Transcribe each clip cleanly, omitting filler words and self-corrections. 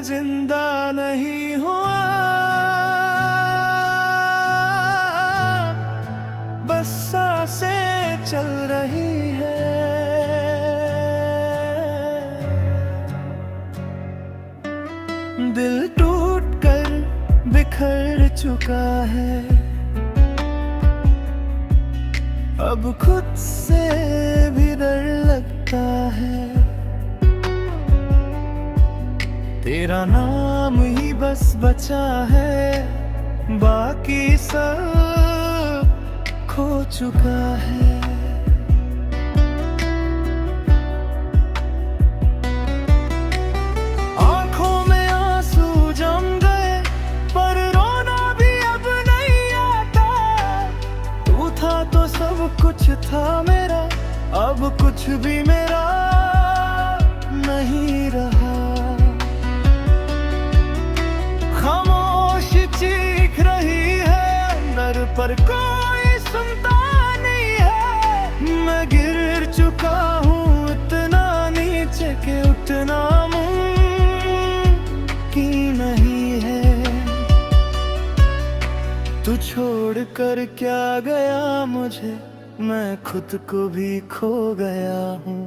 जिंदा नहीं हुआ, बस सांसें चल रही है। दिल टूट कर बिखर चुका है, अब खुद से भी डर लगता है। तेरा नाम ही बस बचा है, बाकी सब खो चुका है। आंखों में आंसू जम गए, पर रोना भी अब नहीं आता। तू था तो सब कुछ था मेरा, अब कुछ भी मेरा नहीं रहा। खामोश चीख रही है अंदर, पर कोई सुनता नहीं है। मैं गिर चुका हूँ इतना नीचे के उठना मुमकिन नहीं है। तू छोड़ कर क्या गया मुझे, मैं खुद को भी खो गया हूँ।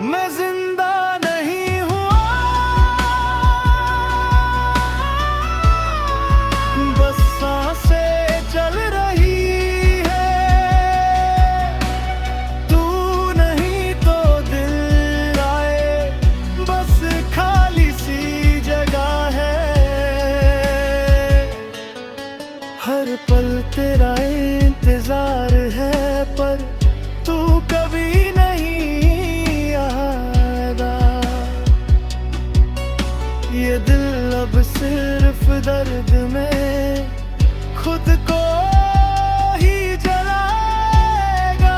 मैं जिंदा नहीं हुआ, बस सांसें चल रही है। तू नहीं तो दिल आए, बस खाली सी जगह है। हर पल तेरा इंतजार है, पर तू कभी नहीं आएगा। ये दिल अब सिर्फ दर्द में खुद को ही जलाएगा।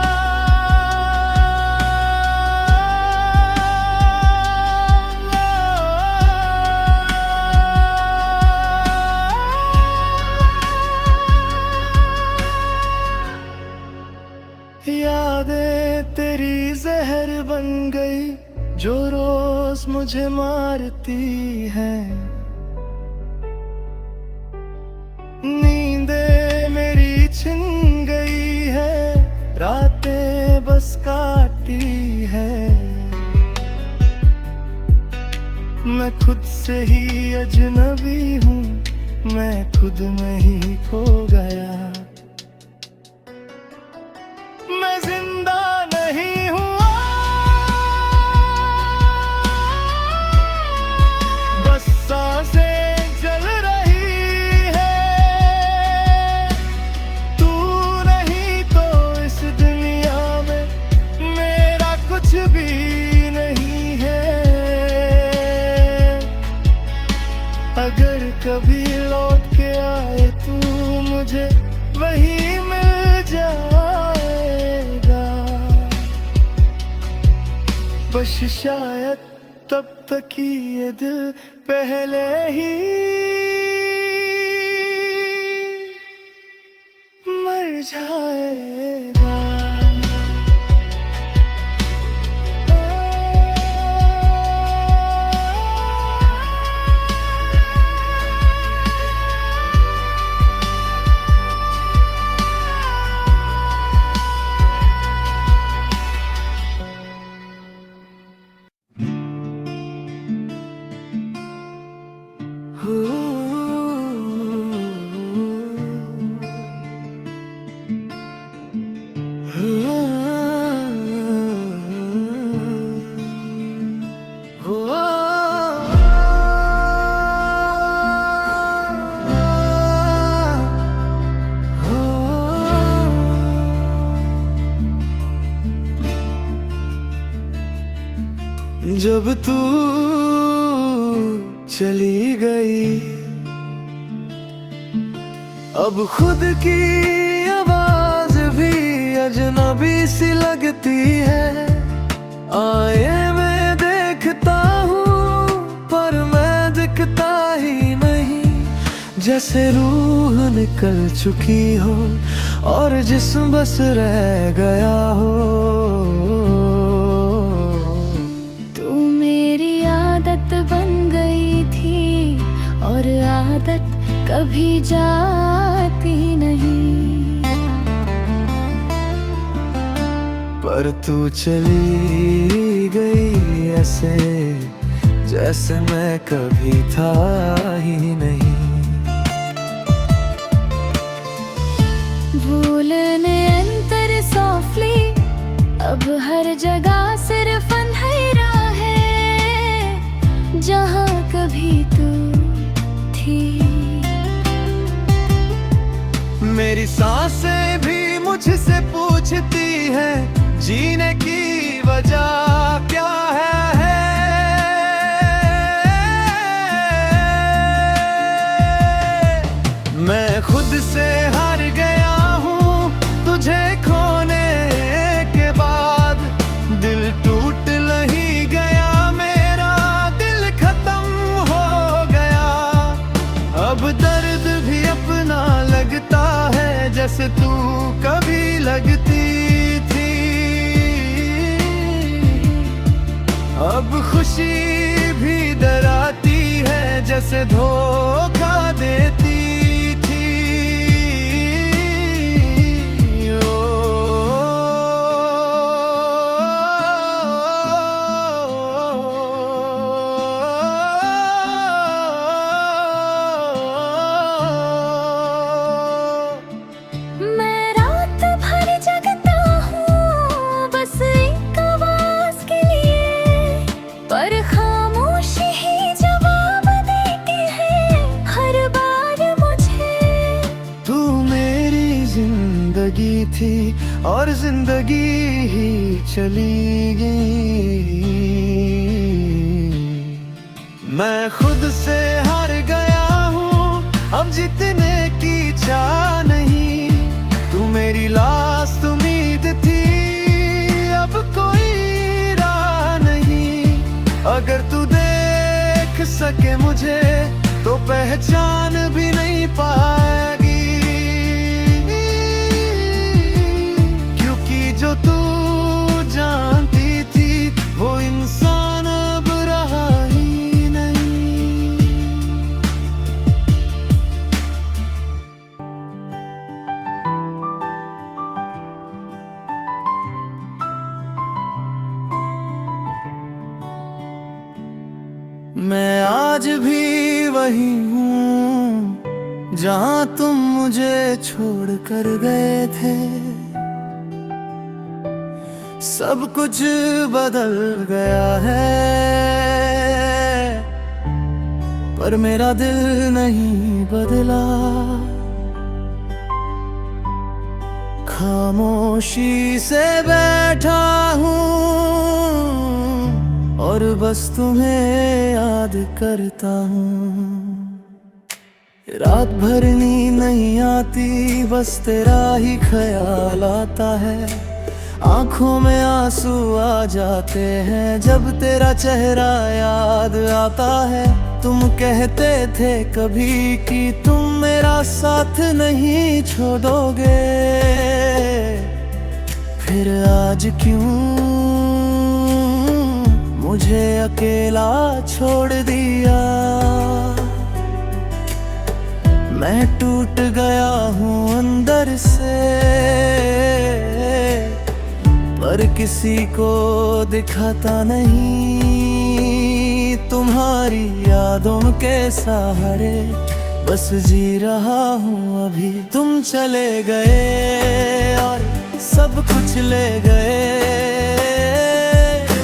यादें तेरी जहर बन गई, जो रोज मुझे मारती है। नींदें मेरी छिन गई है, रातें बस काटी है। मैं खुद से ही अजनबी हूँ, मैं खुद में ही खो गया। मैं जिंदा नहीं हुआ, बस सांसें चल रही है। तू नहीं तो इस दुनिया में मेरा कुछ भी नहीं है। अगर कभी लौट के आए तू, मुझे वही मिल जाएगा। बस शायद तब तक ही ये दिल पहले ही मर जाएगा। जब तू चली गई, अब खुद की आवाज भी अजनबी सी लगती है। आए मैं देखता हूँ, पर मैं दिखता ही नहीं। जैसे रूह निकल चुकी हो और जिस्म बस रह गया हो। तू मेरी याद पर आदत कभी जाती नहीं। पर तू चली गई ऐसे जैसे मैं कभी था ही नहीं। भूलने अंतर सॉफ्टली, अब हर जगह सिर्फ अंधेरा है जहाँ कभी तू थी। मेरी सांसें भी मुझसे पूछती है जीने की वजह क्या है। मैं खुद से हार गया हूँ तुझे खोने के बाद। दिल टूट नहीं गया मेरा, दिल खत्म हो गया। अब दर्द भी अपना लगता है जैसे तू कभी लगती थी। अब खुशी भी डराती है जैसे धोखा देती थी। मैं रात भर जगता हूँ बस एक आवाज के लिए, पर खामोशी ही जवाब देती है हर बार मुझे। तू मेरी जिंदगी थी और जिंदगी ही चली गई। मैं खुद से हार गया हूँ अब जीतने की चाह नहीं। तू मेरी लास्ट उम्मीद थी, अब कोई राह नहीं। अगर तू देख सके मुझे तो पहचान भी नहीं पाएगी, क्योंकि जो तू जानती थी वो इंसान अब रहा ही नहीं। मैं आज भी वही हूँ जहाँ तुम मुझे छोड़ कर गए थे। सब कुछ बदल गया है पर मेरा दिल नहीं बदला। खामोशी से बैठा हूँ और बस तुम्हें याद करता हूँ। रात भर नींद नहीं आती, बस तेरा ही ख्याल आता है। आंखों में आंसू आ जाते हैं जब तेरा चेहरा याद आता है। तुम कहते थे कभी कि तुम मेरा साथ नहीं छोड़ोगे, फिर आज क्यों मुझे अकेला छोड़ दिया। मैं टूट गया हूँ अंदर से पर किसी को दिखाता नहीं। तुम्हारी यादों के सहारे बस जी रहा हूँ अभी। तुम चले गए और सब कुछ ले गए,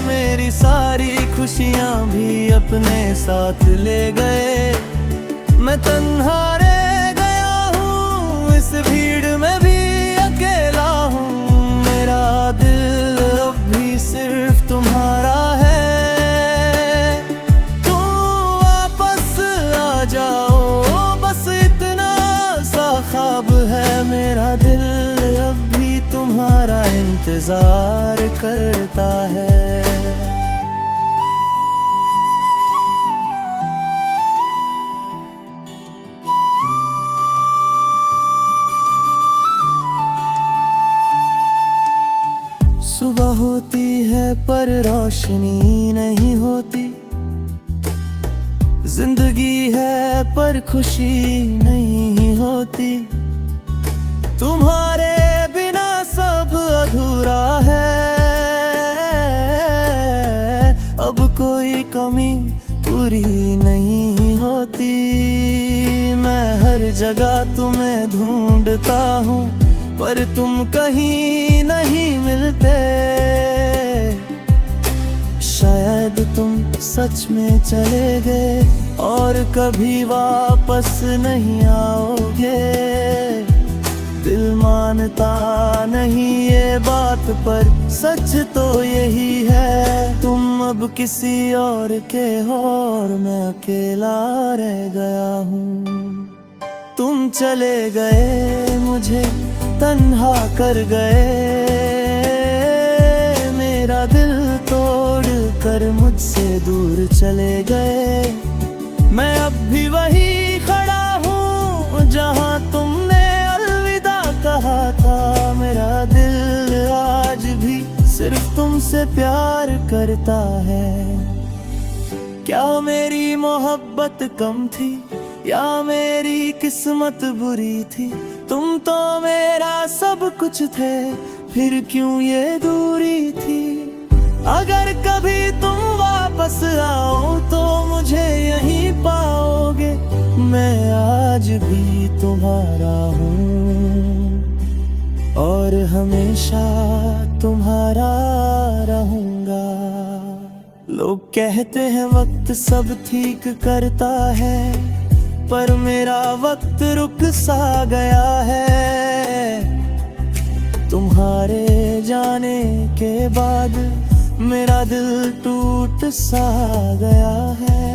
मेरी सारी खुशियाँ भी अपने साथ ले गए। मैं तन्हा रह गया हूँ इस भीड़ में भी अकेला हूँ। मेरा दिल अब भी सिर्फ तुम्हारा है। तुम वापस आ जाओ बस इतना सा ख्वाब है मेरा दिल अब भी तुम्हारा इंतजार करता है। सुबह होती है पर रोशनी नहीं होती, जिंदगी है पर खुशी नहीं होती, तुम्हारे बिना सब अधूरा है। अब कोई कमी पूरी नहीं होती, मैं हर जगह तुम्हें ढूंढता हूँ पर तुम कहीं नहीं मिलते। शायद तुम सच में चले गए और कभी वापस नहीं आओगे। दिल मानता नहीं ये बात पर सच तो यही है, तुम अब किसी और के हो और मैं अकेला रह गया हूँ। तुम चले गए मुझे तन्हा कर गए, मेरा दिल तोड़ कर मुझसे दूर चले गए। मैं अब भी वही खड़ा हूँ जहाँ तुमने अलविदा कहा था। मेरा दिल आज भी सिर्फ तुमसे प्यार करता है। क्या मेरी मोहब्बत कम थी या मेरी किस्मत बुरी थी? तुम तो मेरा सब कुछ थे, फिर क्यों ये दूरी थी? अगर कभी तुम वापस आओ तो मुझे यहीं पाओगे। मैं आज भी तुम्हारा हूँ और हमेशा तुम्हारा रहूंगा। लोग कहते हैं वक्त सब ठीक करता है, पर मेरा वक्त रुक सा गया है। तुम्हारे जाने के बाद मेरा दिल टूट सा गया है।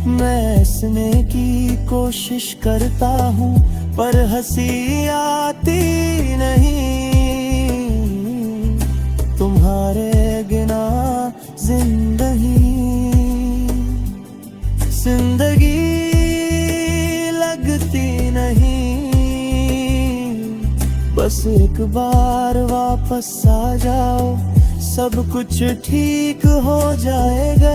मैं हंसने की कोशिश करता हूँ पर हंसी आती नहीं। तुम्हारे बिना जिंदगी लगती नहीं। बस एक बार वापस आ जाओ, सब कुछ ठीक हो जाएगा।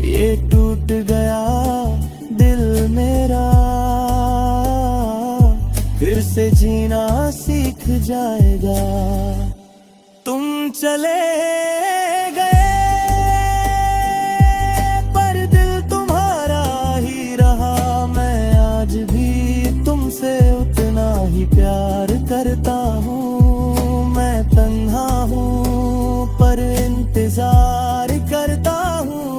ये टूट गया दिल मेरा फिर से जीना सीख जाएगा। तुम चले गए पर दिल तुम्हारा ही रहा। मैं आज भी तुमसे उतना ही प्यार करता हूँ। मैं तन्हा हूँ पर इंतजार करता हूँ।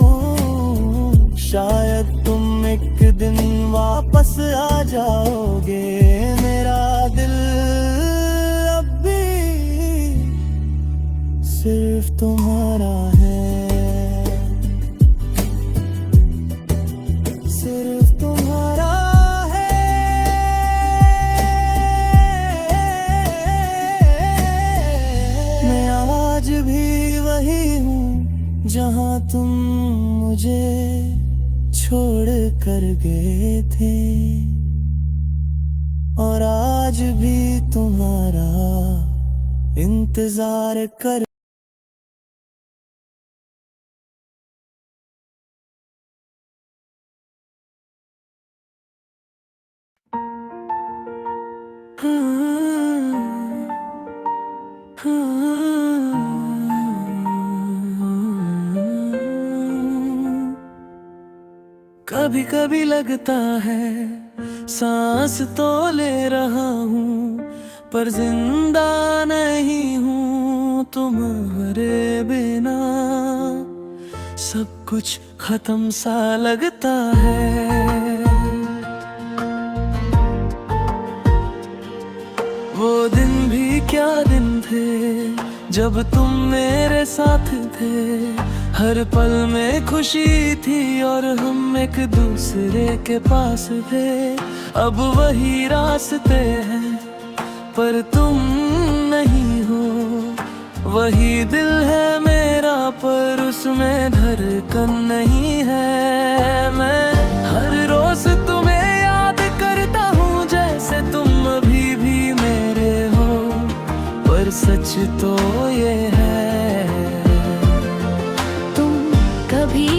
शायद तुम एक दिन वापस आ जाओगे। मेरा दिल अब भी सिर्फ तुम्हारा है, सिर्फ तुम्हारा है। मैं आज भी वही हूँ जहाँ तुम मुझे छोड़ कर गए थे, और आज भी तुम्हारा इंतजार कर। कभी कभी लगता है सांस तो ले रहा हूँ पर जिंदा नहीं हूँ तुम्हारे बिना। सब कुछ खत्म सा लगता है। वो दिन भी क्या दिन थे जब तुम मेरे साथ थे। हर पल में खुशी थी और हम एक दूसरे के पास थे। अब वही रास्ते हैं पर तुम नहीं हो। वही दिल है मेरा पर उसमें धड़कन नहीं है। मैं हर रोज तुम्हें याद करता हूँ जैसे तुम अभी भी मेरे हो, पर सच तो ये है तुम कभी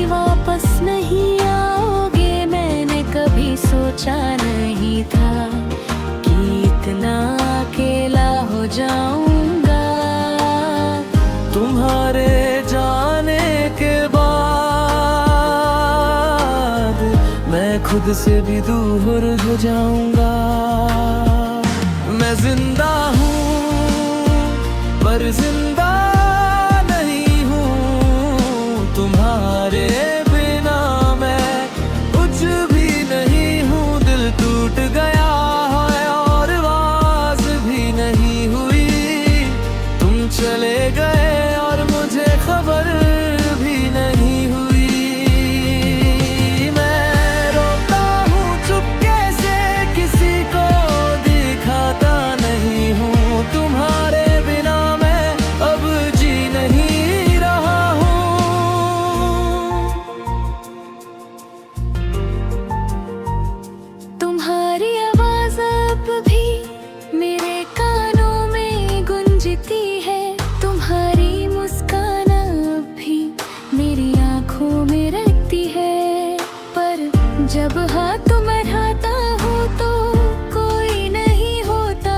मैं खुद से भी दूर हो जाऊंगा। मैं जिंदा हूँ पर जिंदा नहीं हूँ तुम्हारे बिना, मैं कुछ भी नहीं हूँ। दिल टूट गया है और आवाज भी नहीं हुई, तुम चले गए और मुझे खबर भी नहीं हुई। मैं रोता हूँ चुपके से, किसी को दिखाता नहीं हूँ। तुम्हारे बिना मैं अब जी नहीं रहा हूँ। तुम्हारी आवाज अब भी मेरे कानों में गूंजती है, तुम्हारी मुस्कान अब भी मेरी आंखों में रहती है। पर जब हाथ मराता हूँ तो कोई नहीं होता,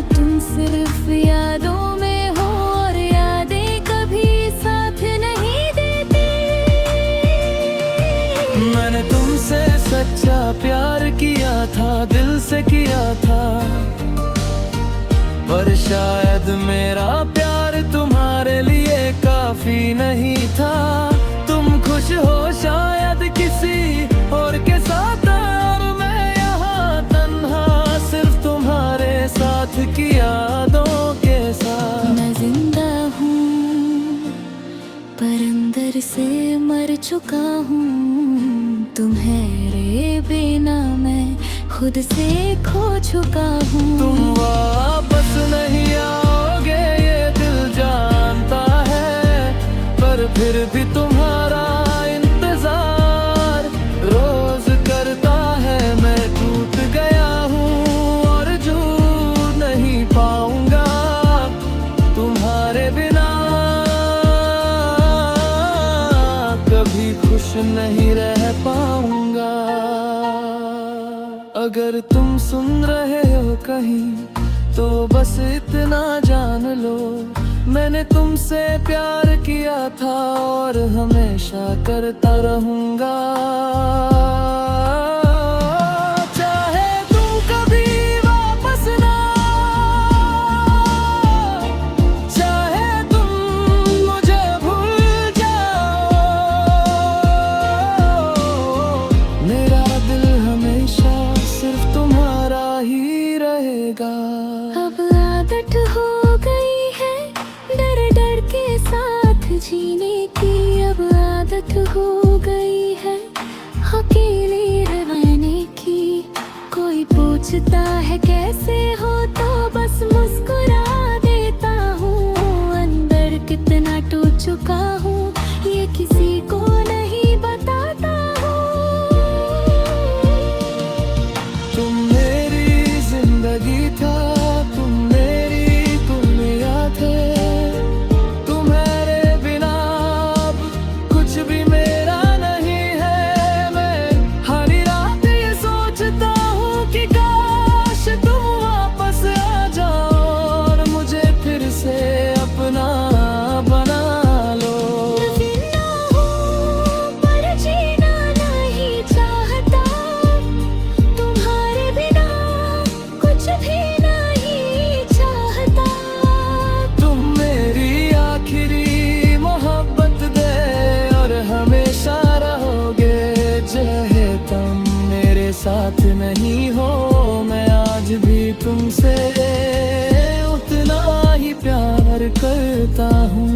तुम सिर्फ यादों में हो और यादें कभी साथ नहीं देती। मैंने तुमसे सच्चा प्यार किया था, दिल से किया था, पर शायद मेरा प्यार तुम्हारे लिए काफी नहीं था। तुम खुश हो शायद किसी और के साथ, और मैं यहाँ तन्हा सिर्फ तुम्हारे साथ की यादों के साथ। मैं जिंदा हूँ पर अंदर से मर चुका हूँ, तुम्हारे बिना मैं खुद से खो चुका हूँ। तुम वापस नहीं आओगे ये दिल जानता है, पर फिर भी तुम्हारा इंतजार रोज करता है। मैं टूट गया हूँ और झूठ नहीं पाऊंगा तुम्हारे बिना, कभी खुश नहीं रह पाऊंगा। अगर तुम सुन रहे हो कहीं तो बस इतना जान लो, मैंने तुमसे प्यार किया था और हमेशा करता रहूंगा। चाहे तुम कभी वापस ना, चाहे तुम मुझे भूल जाओ, मेरा दिल हमेशा सिर्फ तुम्हारा ही रहेगा। अब आदत हो गई है डर डर के साथ जीने की, अब आदत हो गई है अकेले रहने की। कोई पूछता है कैसे हो तो बस मुस्कुरा देता हूँ, अंदर कितना टूट चुका हूँ ये किसी को नहीं बताता हूँ। तुम मेरी जिंदगी था, तुम मेरी दुनिया थे, तुम्हारे बिना अब कुछ भी मेरा नहीं है। मैं हर रात ये सोचता हूँ कि काश तुम वापस आ जाओ और मुझे फिर से अपना बना लो। जिंदा हूँ पर जीना नहीं चाहता, तुम्हारे बिना कुछ भी नहीं चाहता। तुम मेरी आखिरी मोहब्बत दे और हमेशा रहोगे, चाहे तुम मेरे साथ नहीं हो। मैं आज भी तुमसे उतना ही प्यार करता हूँ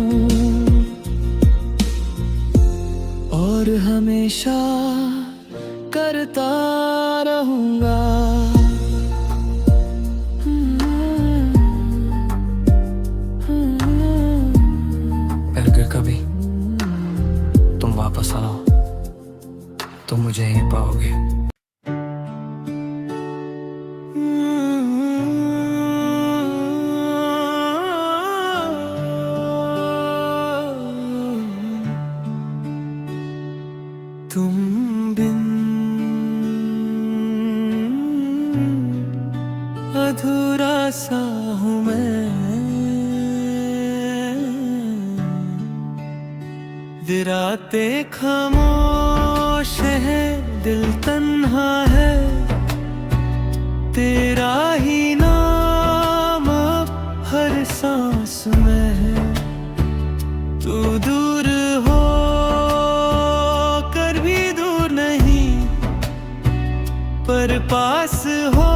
और हमेशा करता रहूंगा। अगर कभी तुम वापस आओ तो मुझे यहीं पाओगे। तुम बिन अधूरा सा हूँ मैं, रातें खामोश है दिल तन्हा है, तेरा ही नाम अब हर सांस में है। तू दूर हो कर भी दूर नहीं, पर पास हो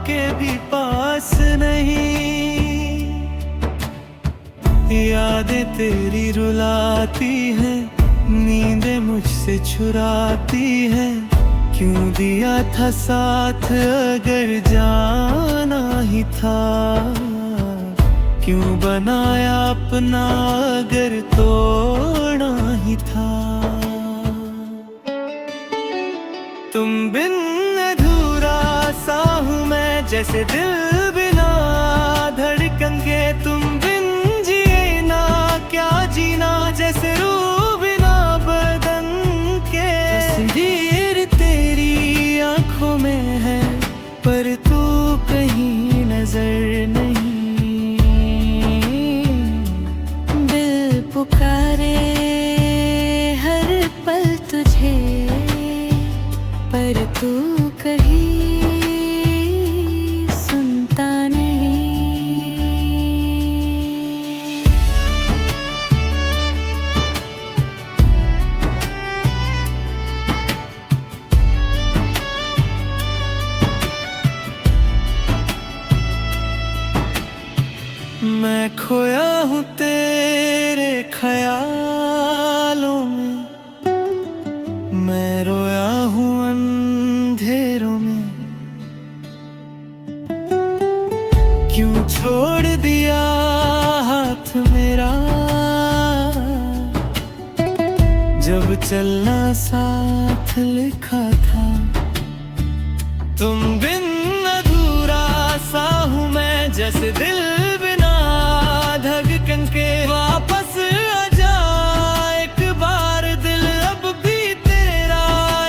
के भी पास नहीं। यादें तेरी रुलाती हैं, नींदें मुझसे चुराती हैं। क्यों दिया था साथ अगर जाना ही था, क्यों बनाया अपना अगर तोड़ना ही था। तुम बिन अधूरा सा हूँ मैं, जैसे दिल बिना धड़कन के। तुम बिन जिए ना क्या जीना, जैसे रूह बिना बदन के। तस्वीर तेरी आंखों में है, पर तू कहीं नजर नहीं। दिल पुकारे हर पल तुझे, पर तू कहीं सुनता नहीं। मैं खोया हूँ तेरे ख्यालों में, मैं रोया हूँ अंधेरों में। क्यों छोड़ दिया हाथ मेरा, जब चलना साथ लिखा था। तुम बिन अधूरा सा हूँ मैं, जैसे दिल बिना धड़कन के। वापस आजा एक बार, दिल अब भी तेरा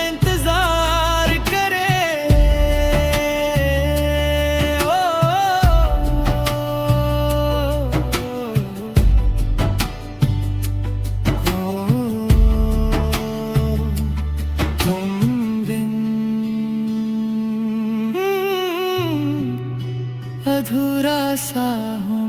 इंतजार करे। ओ, तुम बिन अधूरा सा हूँ।